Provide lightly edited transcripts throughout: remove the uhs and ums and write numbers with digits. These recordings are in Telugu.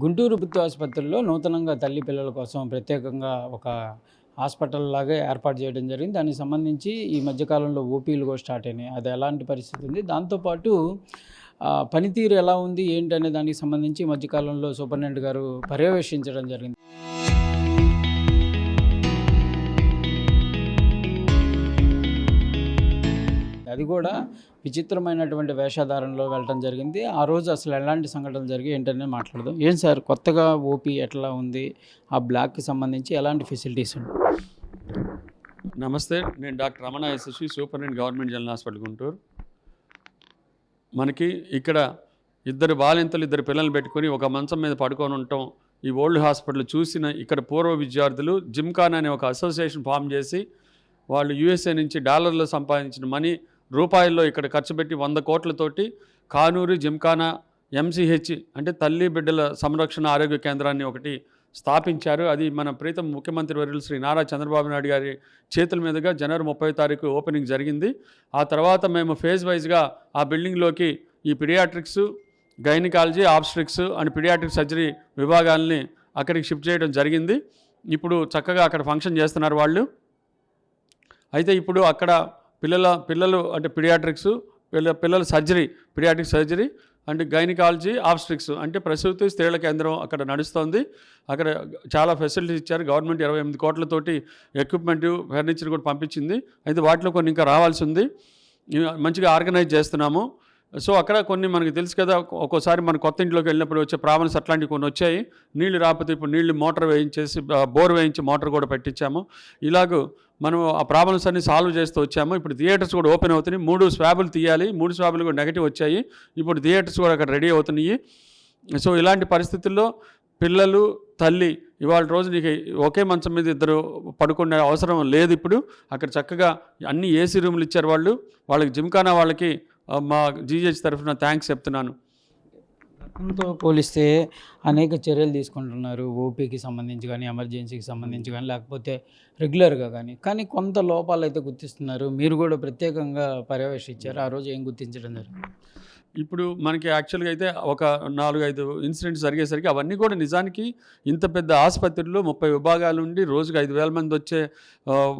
గుంటూరు ప్రభుత్వ ఆసుపత్రిలో నూతనంగా తల్లి పిల్లల కోసం ప్రత్యేకంగా ఒక హాస్పిటల్ లాగా ఏర్పాటు చేయడం జరిగింది. దానికి సంబంధించి ఈ మధ్యకాలంలో ఓపీలు కూడా స్టార్ట్ అయినాయి. అది ఎలాంటి పరిస్థితి ఉంది? దాంతోపాటు పనితీరు ఎలా ఉంది ఏంటి అనే దానికి సంబంధించి ఈ మధ్యకాలంలో సూపరింటెండెంట్ గారు పర్యవేక్షించడం జరిగింది. అది కూడా విచిత్రమైనటువంటి వేషధారణలో వెళ్ళటం జరిగింది. ఆ రోజు అసలు ఎలాంటి సంఘటనలు జరిగాయి ఏంటనే మాట్లాడదాం. ఏం సార్ కొత్తగా ఓపీ ఎట్లా ఉంది? ఆ బ్లాక్కి సంబంధించి ఎలాంటి ఫెసిలిటీస్ ఉన్నాయి? నమస్తే, నేను doctor Ramana SSV, superintendent government general hospital Guntur. మనకి ఇక్కడ ఇద్దరు బాలింతలు ఇద్దరు పిల్లల్ని పెట్టుకొని ఒక మంచం మీద పడుకొని ఉండటం ఈ ఓల్డ్ హాస్పిటల్ చూసిన ఇక్కడ పూర్వ విద్యార్థులు జిమ్ఖానా అనే ఒక అసోసియేషన్ ఫామ్ చేసి వాళ్ళు యూఎస్ఏ నుంచి డాలర్లో సంపాదించిన మనీ రూపాయల్లో ఇక్కడ ఖర్చు పెట్టి 100 కోట్లతోటి కానూరు జిమ్ఖానా ఎంసీహెచ్ అంటే తల్లి బిడ్డల సంరక్షణ ఆరోగ్య కేంద్రాన్ని ఒకటి స్థాపించారు. అది మన ప్రీతం ముఖ్యమంత్రి వర్యులు శ్రీ నారా చంద్రబాబు నాయుడు గారి చేతుల మీదుగా జనవరి 30 తారీఖు ఓపెనింగ్ జరిగింది. ఆ తర్వాత మేము ఫేజ్ వైజ్గా ఆ బిల్డింగ్లోకి ఈ paediatrics, gynaecology, obstetrics and paediatric surgery విభాగాల్ని అక్కడికి షిఫ్ట్ చేయడం జరిగింది. ఇప్పుడు చక్కగా అక్కడ ఫంక్షన్ చేస్తున్నారు వాళ్ళు. అయితే ఇప్పుడు అక్కడ పిల్లలు అంటే పిడియాట్రిక్స్, పిల్లల సర్జరీ, పిడియాట్రిక్ సర్జరీ అంటే గైనకాలజీ, ఆబ్స్ట్రిక్స్ అంటే ప్రసూతి స్త్రీల కేంద్రం అక్కడ నడుస్తోంది. అక్కడ చాలా ఫెసిలిటీస్ ఇచ్చారు గవర్నమెంట్. 28 కోట్లతోటి ఎక్విప్మెంట్, ఫర్నిచర్ కూడా పంపించింది. అయితే వాటిలో కొన్ని ఇంకా రావాల్సి ఉంది. మంచిగా ఆర్గనైజ్ చేస్తున్నాము. సో అక్కడ కొన్ని మనకి తెలుసు కదా, ఒక్కోసారి మన కొత్త ఇంట్లోకి వెళ్ళినప్పుడు వచ్చే ప్రాబ్లమ్స్ అట్లాంటివి కొన్ని వచ్చాయి. నీళ్లు రాకపోతే ఇప్పుడు నీళ్లు మోటార్ వేయించేసి బోర్ వేయించి మోటార్ కూడా పెట్టించాము. ఇలాగ మనం ఆ ప్రాబ్లమ్స్ అన్ని సాల్వ్ చేస్తూ వచ్చాము. ఇప్పుడు థియేటర్స్ కూడా ఓపెన్ అవుతున్నాయి. 3 స్వాబులు తీయాలి. 3 స్వాబులు కూడా నెగిటివ్ వచ్చాయి. ఇప్పుడు థియేటర్స్ కూడా అక్కడ రెడీ అవుతున్నాయి. సో ఇలాంటి పరిస్థితుల్లో పిల్లలు, తల్లి ఇవాళ రోజు నీకు ఒకే మంచం మీద ఇద్దరు పడుకునే అవసరం లేదు. ఇప్పుడు అక్కడ చక్కగా అన్ని ఏసీ రూములు ఇచ్చారు వాళ్ళు. వాళ్ళకి జిమ్ఖానా వాళ్ళకి మా జీజెచ్ తరఫున థ్యాంక్స్ చెప్తున్నాను. గతంతో పోలిస్తే అనేక చర్యలు తీసుకుంటున్నారు. ఓపీకి సంబంధించి కానీ, ఎమర్జెన్సీకి సంబంధించి కానీ, లేకపోతే రెగ్యులర్గా కానీ కొంత లోపాలు అయితే గుర్తిస్తున్నారు. మీరు కూడా ప్రత్యేకంగా పర్యవేక్షించారు. ఆ రోజు ఏం గుర్తించడం జరిగింది? ఇప్పుడు మనకి యాక్చువల్గా అయితే ఒక 4-5 ఇన్సిడెంట్స్ జరిగేసరికి అవన్నీ కూడా నిజానికి ఇంత పెద్ద ఆసుపత్రిలో 30 విభాగాలు ఉండి రోజుకి 5,000 మంది వచ్చే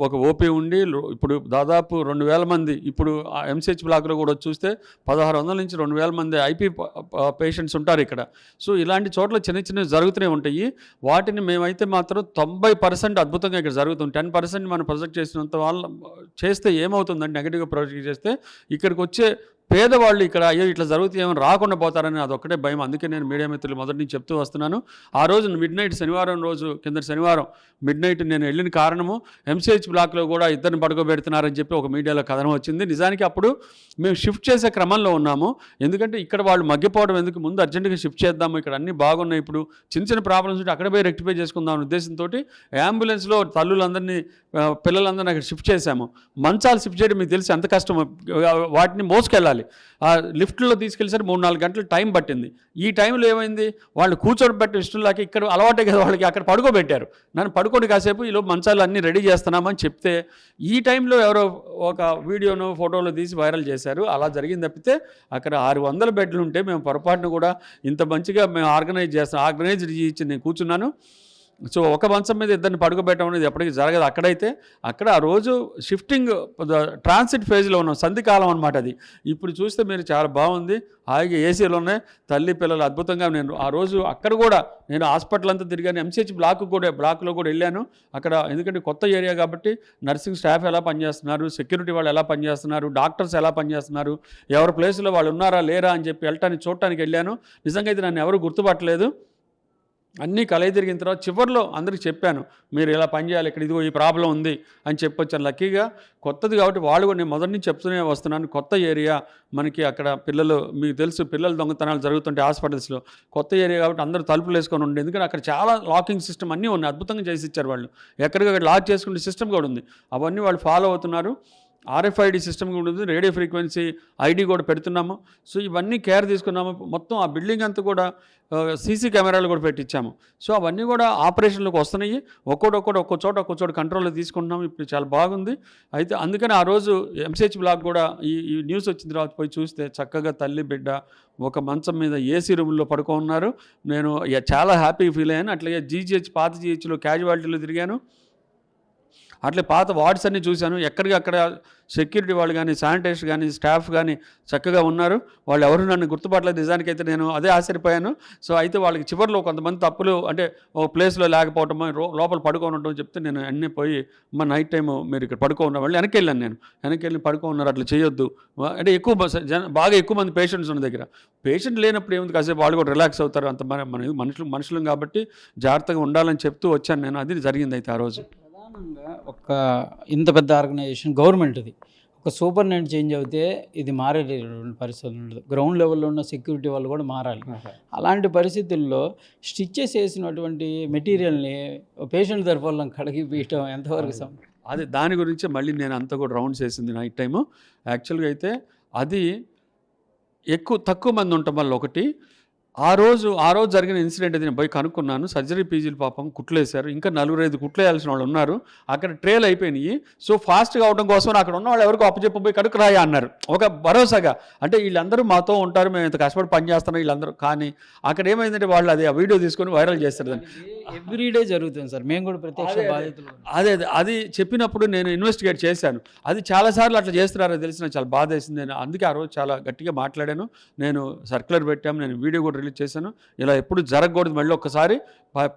ఒక ఓపీ ఉండి ఇప్పుడు దాదాపు 2,000 మంది ఇప్పుడు ఎంసీహెచ్ బ్లాక్లో కూడా చూస్తే 1,600 నుంచి 2,000 మంది ఐపీ పేషెంట్స్ ఉంటారు ఇక్కడ. సో ఇలాంటి చోట్ల చిన్నవి జరుగుతూనే ఉంటాయి. వాటిని మేమైతే మాత్రం 90% అద్భుతంగా ఇక్కడ జరుగుతుంది. 10% మనం ప్రొజెక్ట్ చేసినంత వాళ్ళు చేస్తే ఏమవుతుందంటే, నెగిటివ్గా ప్రొజెక్ట్ చేస్తే ఇక్కడికి వచ్చే పేదవాళ్ళు ఇక్కడ అయ్యో ఇట్లా జరుగుతుంది ఏమైనా రాకుండా పోతారని అదొక్కటే భయం. అందుకే నేను మీడియా మిత్రులు మొదటి నుంచి చెప్తూ వస్తున్నాను. ఆ రోజు శనివారం రోజు కిందటి శనివారం మిడ్ నేను వెళ్ళిన కారణము ఎంసీహెచ్ బ్లాక్లో కూడా ఇద్దరిని పడుకోబెడుతున్నారని చెప్పి ఒక మీడియాలో కథనం వచ్చింది. నిజానికి అప్పుడు మేము షిఫ్ట్ చేసే క్రమంలో ఉన్నాము. ఎందుకంటే ఇక్కడ వాళ్ళు మగ్గిపోవడం ఎందుకు, ముందు అర్జెంటుగా షిఫ్ట్ చేద్దాము, ఇక్కడ అన్నీ బాగున్నాయి, ఇప్పుడు చిన్న ప్రాబ్లమ్స్ ఉంటే అక్కడ పోయి రెక్టిఫై చేసుకుందాం అనే ఉద్దేశంతో అంబులెన్స్లో తల్లులందరినీ పిల్లలందరినీ అక్కడ షిఫ్ట్ చేశాము. మంచాలు షిఫ్ట్ చేయడం మీకు తెలిసి ఎంత కష్టం. వాటిని మోసుకెళ్ళాలి. ఆ లిఫ్ట్లో తీసుకెళ్ళేసరికి 3-4 గంటలు టైం పట్టింది. ఈ టైంలో ఏమైంది, వాళ్ళు కూర్చోబెట్టే ఇష్టంలాకి ఇక్కడ అలవాటే కదా వాళ్ళకి, అక్కడ పడుకోబెట్టారు. నన్ను పడుకోండి కాసేపు, ఈలో మంచాలు అన్నీ రెడీ చేస్తున్నామని చెప్తే ఈ టైంలో ఎవరో ఒక వీడియోను ఫోటోలు తీసి వైరల్ చేశారు. అలా జరిగింది తప్పితే అక్కడ 600 బెడ్లు ఉంటే మేము పొరపాటును కూడా ఇంత మంచిగా మేము ఆర్గనైజ్ ఇచ్చి నేను కూర్చున్నాను. సో ఒక మంచం మీద ఇద్దరిని పడుకోబెట్టడం అనేది ఎప్పటికీ జరగదు. అక్కడ ఆ రోజు షిఫ్టింగ్ ట్రాన్సిట్ ఫేజ్లో ఉన్నాం, సంధికాలం అనమాట అది. ఇప్పుడు చూస్తే మీరు చాలా బాగుంది, హాయిగా ఏసీలో ఉన్నాయి, తల్లి పిల్లలు అద్భుతంగా. నేను ఆ రోజు అక్కడ కూడా నేను హాస్పిటల్ అంతా తిరిగాను. ఎంసీహెచ్ బ్లాక్లో కూడా వెళ్ళాను. అక్కడ ఎందుకంటే కొత్త ఏరియా కాబట్టి నర్సింగ్ స్టాఫ్ ఎలా పనిచేస్తున్నారు, సెక్యూరిటీ వాళ్ళు ఎలా పనిచేస్తున్నారు, డాక్టర్స్ ఎలా పనిచేస్తున్నారు, ఎవరి ప్లేస్లో వాళ్ళు ఉన్నారా లేరా అని చెప్పి చూడటానికి వెళ్ళాను. నిజంగా అయితే నన్ను ఎవరు గుర్తుపట్టలేదు. అన్నీ కలయి తిరిగిన తర్వాత చివరిలో అందరికీ చెప్పాను, మీరు ఇలా పనిచేయాలి, ఇక్కడ ఇదిగో ఈ ప్రాబ్లం ఉంది అని చెప్పొచ్చాను. లక్కీగా కొత్తది కాబట్టి వాళ్ళు కూడా నేను మొదటి నుంచి చెప్తూనే వస్తున్నాను. కొత్త ఏరియా మనకి, అక్కడ మీకు తెలుసు పిల్లల దొంగతనాలు జరుగుతుంటాయి హాస్పిటల్స్లో. కొత్త ఏరియా కాబట్టి అందరూ తలుపులు వేసుకొని ఉండే, ఎందుకంటే అక్కడ చాలా లాకింగ్ సిస్టమ్ అన్నీ ఉన్నాయి, అద్భుతంగా చేసి ఇచ్చారు వాళ్ళు. ఎక్కడికక్కడ లాక్ చేసుకునే సిస్టమ్ కూడా ఉంది. అవన్నీ వాళ్ళు ఫాలో అవుతున్నారు. RFID సిస్టమ్ కూడా ఉంది, రేడియో ఫ్రీక్వెన్సీ ID కూడా పెడుతున్నాము. సో ఇవన్నీ కేర్ తీసుకున్నాము. మొత్తం ఆ బిల్డింగ్ అంతా కూడా CC కెమెరాలు కూడా పెట్టించాము. సో అవన్నీ కూడా ఆపరేషన్లోకి వస్తున్నాయి. ఒక్కో చోట కంట్రోల్లో తీసుకుంటున్నాము. ఇప్పుడు చాలా బాగుంది. అయితే అందుకని ఆ రోజు MCH బ్లాక్ కూడా ఈ న్యూస్ వచ్చిన తర్వాత పోయి చూస్తే చక్కగా తల్లి బిడ్డ ఒక మంచం మీద AC రూమ్లో పడుకున్నారు. నేను చాలా హ్యాపీ ఫీల్ అయ్యాను. అట్లాగే GGH పాత GHలో క్యాజువాలిటీలో తిరిగాను. అట్లే పాత వార్డ్స్ అన్నీ చూశాను. ఎక్కడికక్కడ సెక్యూరిటీ వాళ్ళు కానీ, శానిటైజర్స్ కానీ, స్టాఫ్ కానీ చక్కగా ఉన్నారు. వాళ్ళు ఎవరు నన్ను గుర్తుపట్టలేదు. నిజానికైతే నేను అదే ఆశ్చర్యపోయాను. సో అయితే వాళ్ళకి చివరిలో కొంతమంది తప్పులు అంటే ఒక ప్లేస్లో లేకపోవటం, లోపల పడుకొని ఉండడం చెప్తే నేను అన్నీ పోయి నైట్ టైం మీరు ఇక్కడ పడుకోన్న వాళ్ళు వెనక్కి వెళ్ళాను. నేను వెనక్కి వెళ్ళి పడుకోన్నారు, అట్లా చేయొద్దు అంటే బాగా ఎక్కువ మంది పేషెంట్స్ ఉన్న దగ్గర. పేషెంట్ లేనప్పుడు ఏముంది, కాసేపు వాళ్ళు కూడా రిలాక్స్ అవుతారు. అంత మనుషులు కాబట్టి జాగ్రత్తగా ఉండాలని చెప్తూ వచ్చాను నేను. అది జరిగింది అయితే ఆ రోజు. ప్రధానంగా ఒక ఇంత పెద్ద ఆర్గనైజేషన్ గవర్నమెంట్ ఇది ఒక సూపరింటెండెంట్ చేంజ్ అవుతే ఇది మారేటటువంటి పరిస్థితులు ఉండదు. గ్రౌండ్ లెవెల్లో ఉన్న సెక్యూరిటీ వాళ్ళు కూడా మారాలి. అలాంటి పరిస్థితుల్లో స్టిచ్చెస్ చేసినటువంటి మెటీరియల్ని పేషెంట్ తరఫు వాళ్ళని కడిగి పీయటం ఎంతవరకు అదే దాని గురించి మళ్ళీ నేను అంతా కూడా రౌండ్స్ వేసింది నైట్ టైము. యాక్చువల్గా అయితే అది తక్కువ మంది ఉండటం వల్ల ఒకటి, ఆ రోజు జరిగిన ఇన్సిడెంట్ అది నేను పోయి కనుక్కున్నాను. సర్జరీ పీజీలు పాపం కుట్లేశారు. ఇంకా 4-5 కుట్లు వేయాల్సిన వాళ్ళు ఉన్నారు. అక్కడ ట్రేలు అయిపోయినాయి. సో ఫాస్ట్గా అవడం కోసం అక్కడ ఉన్న వాళ్ళు ఎవరికో అప్పచెప్పబోయి కడుక్కురాయా అన్నారు ఒక భరోసాగా. అంటే వీళ్ళందరూ మాతో ఉంటారు, మేము ఇంత కష్టపడి పని చేస్తున్నాం వీళ్ళందరూ. కానీ అక్కడ ఏమైందంటే వాళ్ళు అది ఆ వీడియో తీసుకొని వైరల్ చేస్తారు. దాన్ని ఎవ్రీడే జరుగుతుంది సార్, మేము కూడా ప్రత్యక్ష బాధితులు. అది చెప్పినప్పుడు నేను ఇన్వెస్టిగేట్ చేశాను. అది చాలాసార్లు అట్లా చేస్తున్నారో తెలిసి నాకు చాలా బాధ వేసింది. నేను అందుకే ఆ రోజు చాలా గట్టిగా మాట్లాడాను. నేను సర్క్యులర్ పెట్టాము, నేను వీడియో కూడా రిలీజ్ చేశాను. ఇలా ఎప్పుడు జరగకూడదు. మళ్ళీ ఒక్కసారి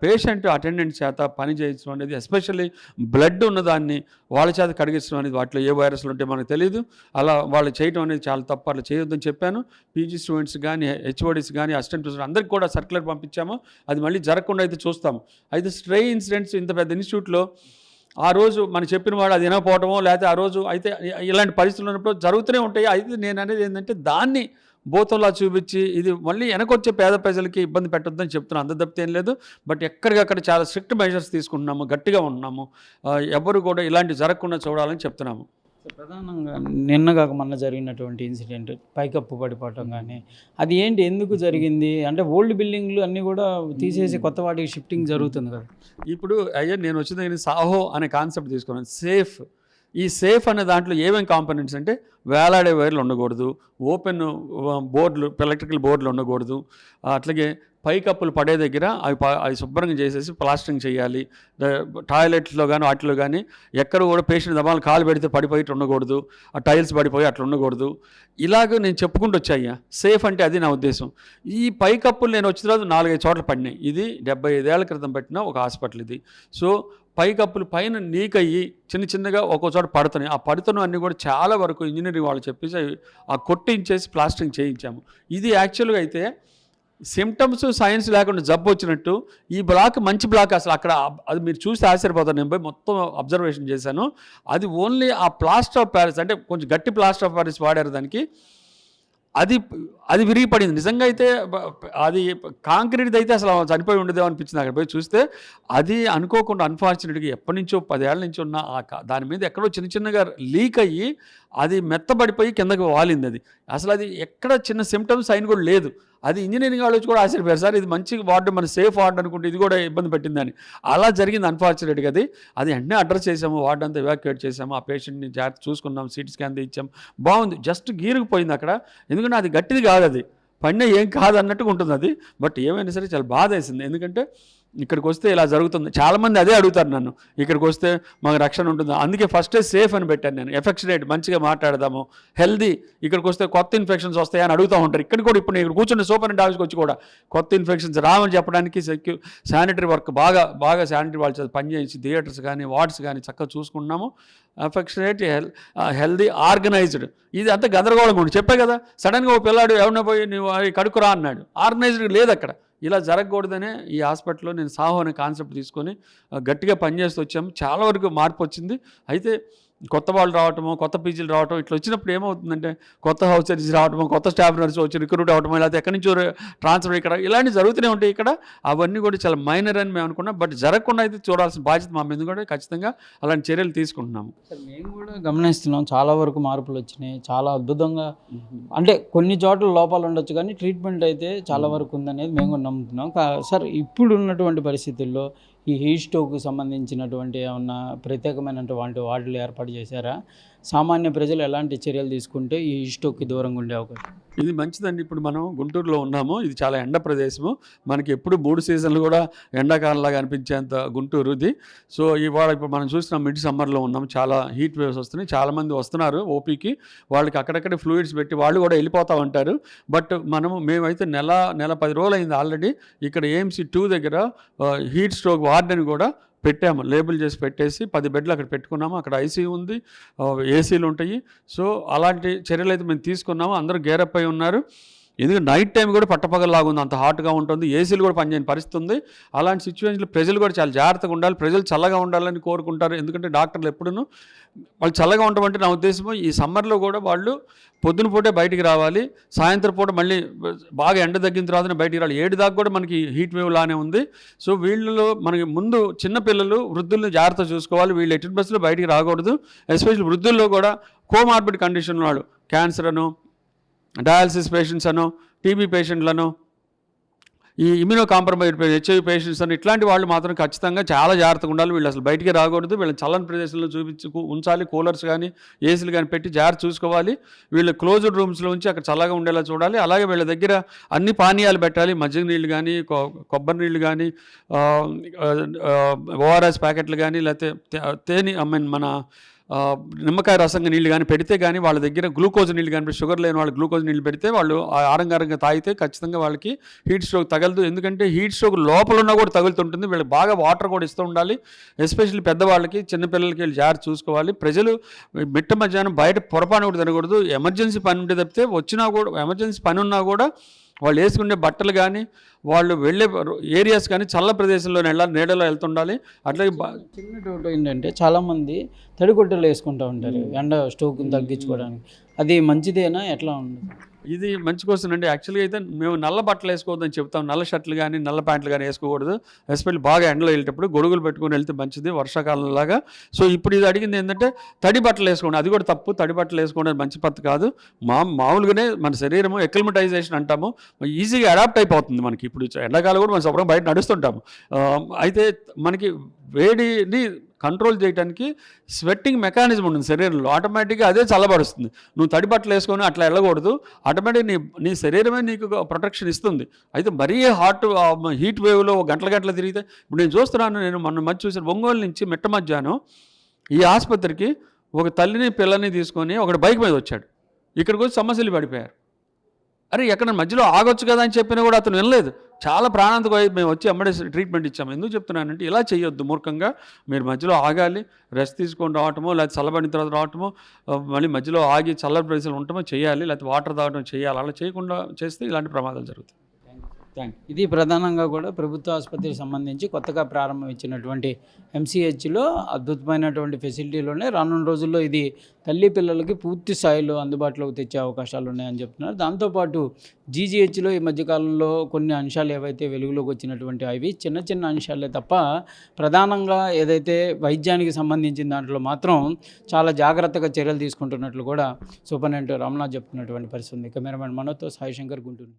పేషెంట్ అటెండెంట్ చేత పని చేయించడం అనేది, ఎస్పెషల్లీ బ్లడ్ ఉన్నదాన్ని వాళ్ళ చేత కడిగించడం అనేది, వాటిలో ఏ వైరస్లు ఉంటే మనకు తెలియదు. అలా వాళ్ళు చేయడం అనేది చాలా తప్పు. అట్లా చేయొద్దని చెప్పాను. PG స్టూడెంట్స్ కానీ, HODs కానీ, అసిస్టెంట్ ప్రొఫెసర్ అందరికీ కూడా సర్క్యులర్ పంపించాము. అది మళ్ళీ జరగకుండా అయితే చూస్తాము. అయితే స్ట్రే ఇన్సిడెంట్స్ ఇంత పెద్ద ఇన్స్టిట్యూట్లో ఆ రోజు మనం చెప్పిన వాడు అది వినకపోవటమో, లేకపోతే ఆ రోజు అయితే ఇలాంటి పరిస్థితులు ఉన్నప్పుడు జరుగుతూనే ఉంటాయి. అయితే నేను అనేది ఏంటంటే దాన్ని బోతంలా చూపించి ఇది మళ్ళీ వెనకొచ్చే పేద ప్రజలకి ఇబ్బంది పెట్టొద్దని చెప్తున్నాను. అంత తప్పితే ఏం లేదు. బట్ ఎక్కడికక్కడ చాలా స్ట్రిక్ట్ మెజర్స్ తీసుకుంటున్నాము, గట్టిగా ఉంటున్నాము. ఎవరు కూడా ఇలాంటి జరగకుండా చూడాలని చెప్తున్నాము. ప్రధానంగా నిన్నగాక మొన్న జరిగినటువంటి ఇన్సిడెంట్ పైకప్పు పడిపోవటం కానీ, అది ఏంటి, ఎందుకు జరిగింది? అంటే ఓల్డ్ బిల్డింగ్లు అన్నీ కూడా తీసేసి కొత్త వాటికి షిఫ్టింగ్ జరుగుతుంది కదా. ఇప్పుడు నేను వచ్చిన దగ్గర సాహో అనే కాన్సెప్ట్ తీసుకున్నాను. ఈ సేఫ్ అనే దాంట్లో ఏమేమి కాంపోనెంట్స్ అంటే వేలాడే వైర్లు ఉండకూడదు, ఓపెన్ బోర్డులు, ఎలక్ట్రికల్ బోర్డులు ఉండకూడదు, అట్లాగే పైకప్పులు పడే దగ్గర అవి శుభ్రంగా చేసేసి ప్లాస్టరింగ్ చేయాలి. టాయిలెట్స్లో కానీ వాటిలో కానీ ఎక్కడ కూడా పేషెంట్ దమాలు కాలు పెడితే పడిపోయి ఉండకూడదు, ఆ టైల్స్ పడిపోయి అట్లా ఉండకూడదు. ఇలాగ నేను చెప్పుకుంటూ వచ్చాయ్యా. సేఫ్ అంటే అది నా ఉద్దేశం. ఈ పైకప్పులు నేను వచ్చిన తర్వాత 4-5 చోట్ల పడినాయి. ఇది 75 ఏళ్ల క్రితం పెట్టిన ఒక హాస్పిటల్ ఇది. సో పైకప్పులు పైన లీక్ అయ్యి చిన్నగా ఒక్కో చోట పడుతున్నాయి. ఆ పడుతున్న అన్నీ కూడా చాలా వరకు ఇంజనీరింగ్ వాళ్ళు చెప్పేసి ఆ కొట్టించేసి ప్లాస్టరింగ్ చేయించాము. ఇది యాక్చువల్గా అయితే సిమ్టమ్స్ సైన్స్ లేకుండా జబ్బు వచ్చినట్టు ఈ బ్లాక్ మంచి బ్లాక్. అసలు అక్కడ అది మీరు చూస్తే ఆశ్చర్యపోతారు. నేను పోయి మొత్తం అబ్జర్వేషన్ చేశాను. అది ఓన్లీ ఆ ప్లాస్టర్ ఆఫ్ ప్యారిస్ అంటే కొంచెం గట్టి ప్లాస్టర్ ఆఫ్ ప్యారిస్ వాడారు దానికి. అది విరిగిపడింది. నిజంగా అయితే అది కాంక్రీట్ అయితే అసలు చనిపోయి ఉండదేమో అనిపించింది. అక్కడ పోయి చూస్తే అది అనుకోకుండా అన్ఫార్చునేట్గా ఎప్పటి నుంచో 10 ఏళ్ల నుంచి ఉన్న దాని మీద ఎక్కడో చిన్నగా లీక్ అయ్యి అది మెత్తబడిపోయి కిందకి వాలింది. అసలు అది ఎక్కడ చిన్న సిమ్టమ్స్ సైన్ కూడా లేదు. అది ఇంజనీరింగ్ వాళ్ళు వచ్చి కూడా ఆశ్చర్యపోయారు, సార్ ఇది మంచి వార్డు, మన సేఫ్ వార్డు అనుకుంటే ఇది కూడా ఇబ్బంది పెట్టిందని. అలా జరిగింది అన్ఫార్చునేట్గా. అది వెంటనే అడ్రస్ చేసాము, వార్డు అంతా ఎవాక్యుయేట్ చేసాము, ఆ పేషెంట్ని జాగ్రత్త చూసుకున్నాం, CT స్కాన్ ఇచ్చాం. బాగుంది. జస్ట్ గీరుకుపోయింది అక్కడ. ఎందుకంటే అది గట్టిది కాదు, అది పడిన ఏం కాదు అన్నట్టుగా ఉంటుంది అది. బట్ ఏమైనా సరే చాలా బాధ వేసింది. ఎందుకంటే ఇక్కడికి వస్తే ఇలా జరుగుతుంది. చాలామంది అదే అడుగుతారు నన్ను, ఇక్కడికి వస్తే మాకు రక్షణ ఉంటుంది. అందుకే ఫస్టే సేఫ్ అని పెట్టాను నేను. ఎఫెక్షనేట్, మంచిగా మాట్లాడదాము, హెల్దీ. ఇక్కడికి వస్తే కొత్త ఇన్ఫెక్షన్స్ వస్తాయని అడుగుతూ ఉంటారు. ఇక్కడ కూడా ఇప్పుడు నేను కూర్చున్న సూపరింటెండెంట్ ఆఫీస్కి వచ్చి కూడా కొత్త ఇన్ఫెక్షన్స్ రావని చెప్పడానికి శానిటరీ వర్క్ బాగా శానిటరీ వాళ్ళు పని చేసి థియేటర్స్ కానీ వార్డ్స్ కానీ చక్కగా చూసుకుంటున్నాము. Affectionate, healthy, organised. ఇది అంతా గందరగోళంగా ఉంది. చెప్పే కదా, సడన్గా ఓ పిల్లాడు ఎవరినో పోయి నువ్వు కడుక్కురా అన్నాడు. ఆర్గనైజ్డ్ లేదు అక్కడ. ఇలా జరగకూడదనే ఈ హాస్పిటల్లో నేను సాహో అనే కాన్సెప్ట్ తీసుకొని గట్టిగా పనిచేస్తూ వచ్చాము. చాలా వరకు మార్పు వచ్చింది. అయితే కొత్త వాళ్ళు రావటము, కొత్త పీజీలు రావటం ఇట్లా వచ్చినప్పుడు ఏమవుతుందంటే కొత్త హౌస్ సర్జీస్ రావటము, కొత్త స్టాఫ్ నర్స్ వచ్చి రిక్రూట్ అవ్వటం, లేకపోతే ఎక్కడి నుంచో ట్రాన్స్ఫర్ ఇక్కడ ఇలాంటివి జరుగుతూనే ఉంటాయి ఇక్కడ. అవన్నీ కూడా చాలా మైనర్ అని మేము అనుకున్నాం. బట్ జరగకుండా అయితే చూడాల్సిన బాధ్యత మా మీద కూడా ఖచ్చితంగా అలాంటి చర్యలు తీసుకుంటున్నాము. సార్ మేము కూడా గమనిస్తున్నాం, చాలా వరకు మార్పులు వచ్చినాయి, చాలా అద్భుతంగా. అంటే కొన్ని చోట్ల లోపాలు ఉండొచ్చు కానీ ట్రీట్మెంట్ అయితే చాలా వరకు ఉందనేది మేము కూడా నమ్ముతున్నాం. సార్ ఇప్పుడు ఉన్నటువంటి పరిస్థితుల్లో ఈ హీట్ స్ట్రోక్కి సంబంధించినటువంటి ఏమన్నా ప్రత్యేకమైనటువంటి వార్డులు ఏర్పాటు చేశారా? సామాన్య ప్రజలు ఎలాంటి చర్యలు తీసుకుంటే ఈ హీట్ స్ట్రోక్కి దూరంగా ఉండే అవకాశం? ఇది మంచిదండి. ఇప్పుడు మనం గుంటూరులో ఉన్నాము. ఇది చాలా ఎండ ప్రదేశము. మనకి ఎప్పుడు 3 సీజన్లు కూడా ఎండాకాలంలాగా అనిపించేంత గుంటూరు ఇది. సో ఇవాళ ఇప్పుడు మనం చూస్తున్నాం, మిడ్ సమ్మర్లో ఉన్నాం, చాలా హీట్ వేవ్స్ వస్తున్నాయి. చాలామంది వస్తున్నారు ఓపీకి. వాళ్ళకి అక్కడక్కడే ఫ్లూయిడ్స్ పెట్టి వాళ్ళు కూడా వెళ్ళిపోతూ ఉంటారు. బట్ మేమైతే నెల 10 రోజులు అయింది ఆల్రెడీ. ఇక్కడ ఏఎంసీ 2 దగ్గర హీట్ స్ట్రోక్ వార్డెన్ కూడా పెట్టాము, లేబుల్ చేసి పెట్టేసి 10 బెడ్లు అక్కడ పెట్టుకున్నాము. అక్కడ ఐసీయూ ఉంది, ఏసీలు ఉంటాయి. సో అలాంటి చర్యలు అయితే మేము తీసుకున్నాము. అందరూ గేరప్ అయి ఉన్నారు. ఎందుకంటే నైట్ టైం కూడా పట్టపగలలాగా ఉంది, అంత హాట్గా ఉంటుంది. ఏసీలు కూడా పనిచేయని పరిస్థితి ఉంది. అలాంటి సిచ్యువేషన్లో ప్రజలు కూడా చాలా జాగ్రత్తగా ఉండాలి. ప్రజలు చల్లగా ఉండాలని కోరుకుంటారు. ఎందుకంటే డాక్టర్లు ఎప్పుడూ వాళ్ళు చల్లగా ఉండమంటే, నా ఉద్దేశము ఈ సమ్మర్లో కూడా వాళ్ళు పొద్దున పూటే బయటికి రావాలి, సాయంత్రం పూట మళ్ళీ బాగా ఎండ తగ్గిన తర్వాతనే బయటికి రావాలి. 7 దాకా కూడా మనకి హీట్ వేవ్ లానే ఉంది. సో వీళ్ళలో మనకి ముందు చిన్నపిల్లలు, వృద్ధులను జాగ్రత్త చూసుకోవాలి. వీళ్ళు ఎట్టి బస్సులో బయటికి రాకూడదు. ఎస్పెషల్లీ వృద్ధుల్లో కూడా కోమార్బిడ్ కండిషన్ వాళ్ళు, క్యాన్సర్ అను, డయాలసిస్ పేషెంట్స్ అను, టీబీ పేషెంట్లను, ఈ ఇమ్యూనో కాంప్రమైజ్డ్ హెచ్ఐవి పేషెంట్స్ అని ఇట్లాంటి వాళ్ళు మాత్రం ఖచ్చితంగా చాలా జాగ్రత్తగా ఉండాలి. వీళ్ళు అసలు బయటికి రాకూడదు. వీళ్ళని చల్లని ప్రదేశంలో ఉంచాలి. కూలర్స్ కానీ ఏసీలు కానీ పెట్టి జాగ్రత్త చూసుకోవాలి. వీళ్ళు క్లోజ్డ్ రూమ్స్లో ఉంచి అక్కడ చల్లగా ఉండేలా చూడాలి. అలాగే వీళ్ళ దగ్గర అన్ని పానీయాలు పెట్టాలి. మజ్జిగ నీళ్ళు కానీ, కొబ్బరి నీళ్ళు కానీ, ఓఆర్ఎస్ ప్యాకెట్లు కానీ, లేకపోతే మన నిమ్మకాయ రసంగా నీళ్ళు కానీ పెడితే కానీ, వాళ్ళ దగ్గర గ్లూకోజ్ నీళ్ళు కానీ, షుగర్ లేని వాళ్ళు గ్లూకోజ్ నీళ్ళు పెడితే వాళ్ళు ఆరంగారంగా తాగితే ఖచ్చితంగా వాళ్ళకి హీట్ స్ట్రోక్ తగలదు. ఎందుకంటే హీట్ స్ట్రోక్ లోపల ఉన్నా కూడా తగులుతుంటుంది. వీళ్ళకి బాగా వాటర్ కూడా ఇస్తూ ఉండాలి. ఎస్పెషల్లీ పెద్దవాళ్ళకి, చిన్నపిల్లలకి వీళ్ళు జాగ్రత్త చూసుకోవాలి. ప్రజలు మిట్ట మధ్యాహ్నం బయట పొరపాటు కూడా తినకూడదు. ఎమర్జెన్సీ పని ఉంటే తప్పితే, వచ్చినా కూడా ఎమర్జెన్సీ పని ఉన్నా కూడా వాళ్ళు వేసుకునే బట్టలు కానీ, వాళ్ళు వెళ్ళే ఏరియాస్ కానీ చల్ల ప్రదేశంలో నీడలో వెళ్తుండాలి. అట్లాగే చిన్న డౌట్ ఏంటంటే, చాలామంది తడిగుడ్డలు వేసుకుంటూ ఉంటారు ఎండ స్ట్రోక్ని తగ్గించుకోవడానికి. అది మంచిదేనా, ఎట్లా ఉంది? ఇది మంచి క్వశ్చన్ అండి. యాక్చువల్గా అయితే మేము నల్ల బట్టలు వేసుకోవద్దని చెప్తాం. నల్ల షర్ట్లు కానీ, నల్ల ప్యాంట్లు కానీ వేసుకోకూడదు. ఎస్పెషల్లీ బాగా ఎండలో వెళ్ళేటప్పుడు గొడుగులు పెట్టుకుని వెళ్తే మంచిది, వర్షాకాలంలాగా. సో ఇప్పుడు ఇది అడిగింది ఏంటంటే తడి బట్టలు వేసుకోండి. అది కూడా తప్పు. తడి బట్టలు వేసుకోవడం మంచి పద్ధతి కాదు. మామూలుగానే మన శరీరము ఎక్లిమటైజేషన్ అంటాము, ఈజీగా అడాప్ట్ అయిపోతుంది మనకి. ఇప్పుడు ఎండాకాలం కూడా మనం శుభ్రంగా బయట నడుస్తుంటాము. అయితే మనకి వేడిని కంట్రోల్ చేయడానికి స్వెట్టింగ్ మెకానిజం ఉంటుంది శరీరంలో. ఆటోమేటిక్గా అదే చల్లబరుస్తుంది. నువ్వు తడి బట్టలు వేసుకొని అట్లా వెళ్ళకూడదు. ఆటోమేటిక్గా నీ శరీరమే నీకు ప్రొటెక్షన్ ఇస్తుంది. అయితే మరీ హీట్ వేవ్లో గంటల తిరిగితే, ఇప్పుడు నేను చూస్తున్నాను, నేను మొన్న మధ్య చూసాను, ఒంగోలు నుంచి మిట్ట మధ్యాహ్నం ఈ ఆసుపత్రికి ఒక తల్లిని పిల్లని తీసుకొని ఒకటి బైక్ మీద వచ్చాడు. ఇక్కడికి వచ్చి సమస్యలు పడిపోయారు. అరే ఎక్కడ మధ్యలో ఆగొచ్చు కదా అని చెప్పినా కూడా అతను వినలేదు. చాలా ప్రాణాంతకు మేము వచ్చి అమ్మడే ట్రీట్మెంట్ ఇచ్చాము. ఎందుకు చెప్తున్నానంటే, ఇలా చేయొద్దు మూర్ఖంగా. మీరు మధ్యలో ఆగాలి, రెస్ట్ తీసుకొని రావటమో, లేకపోతే చల్లబడిన తర్వాత రావటమో, మళ్ళీ మధ్యలో ఆగి చల్లటి ప్రదేశాలు ఉండటమో చేయాలి, లేకపోతే వాటర్ తాగడం చేయాలి. అలా చేయకుండా చేస్తే ఇలాంటి ప్రమాదాలు జరుగుతాయి. ఇది ప్రధానంగా కూడా ప్రభుత్వ ఆసుపత్రికి సంబంధించి కొత్తగా ప్రారంభించినటువంటి ఎంసీహెచ్లో అద్భుతమైనటువంటి ఫెసిలిటీలోనే రానున్న రోజుల్లో ఇది తల్లి పిల్లలకి పూర్తి స్థాయిలో అందుబాటులోకి తెచ్చే అవకాశాలు ఉన్నాయని చెప్తున్నారు. దాంతోపాటు జీజీహెచ్లో ఈ మధ్యకాలంలో కొన్ని అంశాలు ఏవైతే వెలుగులోకి వచ్చినటువంటి అవి చిన్న చిన్న అంశాలే తప్ప, ప్రధానంగా ఏదైతే వైద్యానికి సంబంధించిన దాంట్లో మాత్రం చాలా జాగ్రత్తగా చర్యలు తీసుకుంటున్నట్లు కూడా సూపరింటెండెంట్ రమణ చెప్తున్నటువంటి పరిస్థితి ఉంది. కెమెరామెన్ మనోజ్తో సాయి శంకర్, గుంటూరు.